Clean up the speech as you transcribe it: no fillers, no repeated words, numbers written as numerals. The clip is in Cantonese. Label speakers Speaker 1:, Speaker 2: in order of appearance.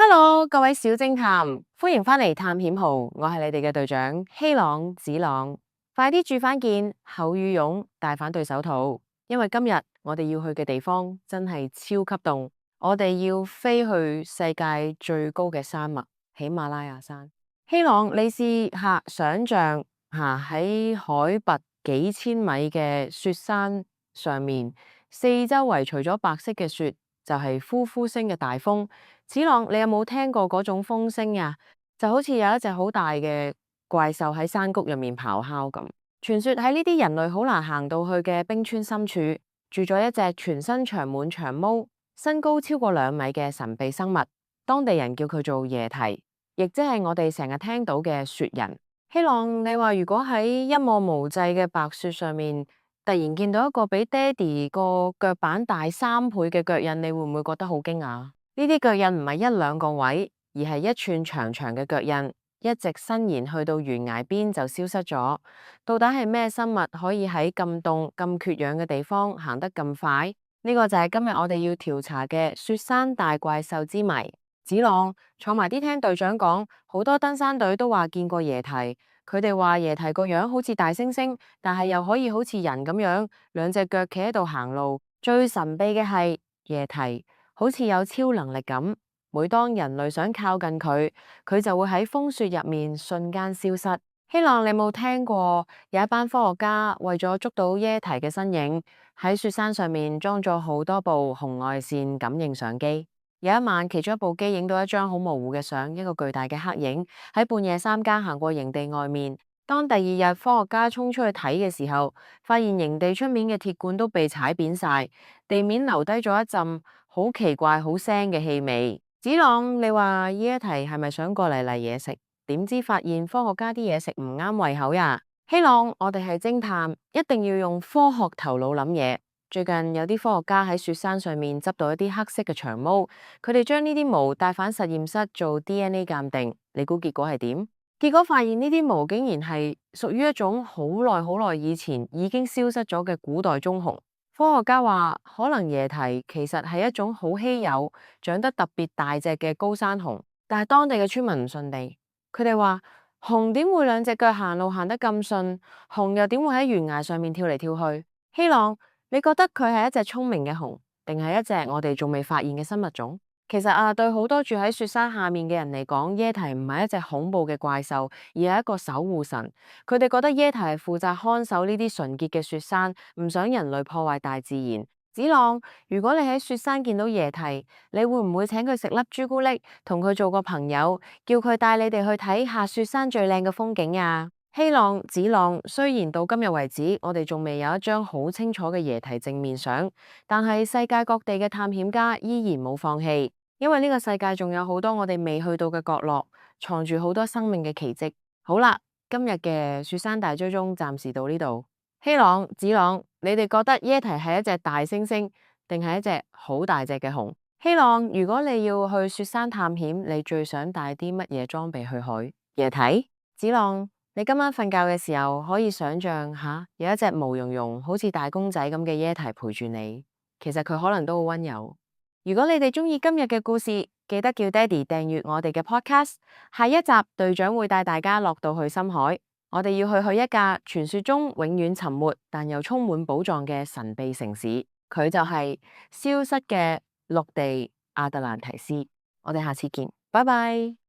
Speaker 1: Hello，各位小偵探，歡迎返嚟探險號，我係你哋嘅隊長希朗子朗。快啲住返件厚羽絨，戴返對手套，因為今日我哋要去嘅地方真係超級凍，我哋要飛去世界最高嘅山脈喜馬拉雅山。希朗，你試下想象喺海拔幾千米嘅雪山上面，四周圍除咗白色嘅雪，就係呼呼聲嘅大風。子朗，你有冇聽過嗰種風聲啊？就好似有一隻好大嘅怪獸喺山谷入面咆哮咁。傳說喺呢啲人類好難行到去嘅冰川深處，住咗一隻全身長滿長毛、身高超過2米嘅神秘生物。當地人叫佢做耶提，亦即係我哋成日聽到嘅雪人。希朗，你話如果喺一望無際嘅白雪上面，突然見到一個比爹哋個腳板大3倍嘅腳印，你會唔會覺得好驚訝？呢啲腳印唔係1、2個位，而係一串長長嘅腳印，一直伸延去到懸崖邊就消失咗。到底係咩生物可以喺咁凍、咁缺氧嘅地方行得咁快？呢個就係今日我哋要調查嘅雪山大怪獸之謎。子朗，坐埋啲聽隊長講，好多登山隊都話見過耶提，佢哋話耶提個樣好似大猩猩，但係又可以好似人咁樣2隻腳企喺度行路。最神秘嘅係耶提好似有超能力咁，每當人類想靠近佢，佢就會喺風雪入面瞬間消失。希朗，你有冇聽過有一班科學家為咗捉到耶提嘅身影，喺雪山上面裝咗好多部紅外線感應相機？有一晚，其中一部機影到一張好模糊嘅相，一個巨大嘅黑影喺半夜3更行過營地外面。當第2日科學家衝出去睇嘅時候，發現營地出面嘅鐵罐都被踩扁晒，地面留低咗一陣好奇怪、好腥嘅氣味。子朗，你話耶提係咪想過嚟嘢食？點知發現科學家啲嘢食唔啱胃口呀？希朗，我哋係偵探，一定要用科學頭腦諗嘢。最近有啲科學家喺雪山上面執到一啲黑色嘅長毛，佢哋將呢啲毛帶返實驗室做 DNA 鑑定，你估結果係點？結果發現呢啲毛竟然係屬於一種好耐以前已經消失咗嘅古代棕熊。科學家話可能耶提其實係一種好稀有、長得特別大隻嘅高山熊，但係當地嘅村民唔信地，佢哋話熊點會2隻腳行路行得咁順？熊又點會喺懸崖上面跳嚟跳去？希朗，你覺得佢係一隻聰明嘅熊，定係一隻我哋仲未發現嘅新物種？其實對好多住喺雪山下面嘅人嚟講，耶提唔係一隻恐怖嘅怪獸，而係一個守護神。佢哋覺得耶提係負責看守呢啲純潔嘅雪山，唔想人類破壞大自然。子朗，如果你喺雪山見到耶提，你會唔會請佢食粒朱古力，同佢做個朋友，叫佢帶你哋去睇下雪山最靚嘅風景啊？希朗，子朗，雖然到今日為止，我哋仲未有一張好清楚嘅耶提正面相，但係世界各地嘅探險家依然冇放棄，因為呢個世界仲有好多我哋未去到嘅角落，藏住好多生命嘅奇蹟。好啦，今日嘅雪山大追蹤暫時到呢度。希朗、子朗，你哋覺得耶提係一隻大猩猩，定係一隻好大隻嘅熊？希朗，如果你要去雪山探險，你最想帶啲乜嘢裝備去？耶提？子朗，你今晚瞓覺嘅時候，可以想象下有一隻毛茸茸好似大公仔咁嘅耶提陪住你，其實佢可能都好溫柔。如果你哋鍾意今日嘅故事，記得叫爹哋訂閱我哋嘅 podcast。下一集隊長會帶大家落到去深海，我哋要去一架傳說中永遠沉沒但又充滿寶藏嘅神秘城市，佢就係消失嘅陸地亞特蘭提斯。我哋下次見，拜拜。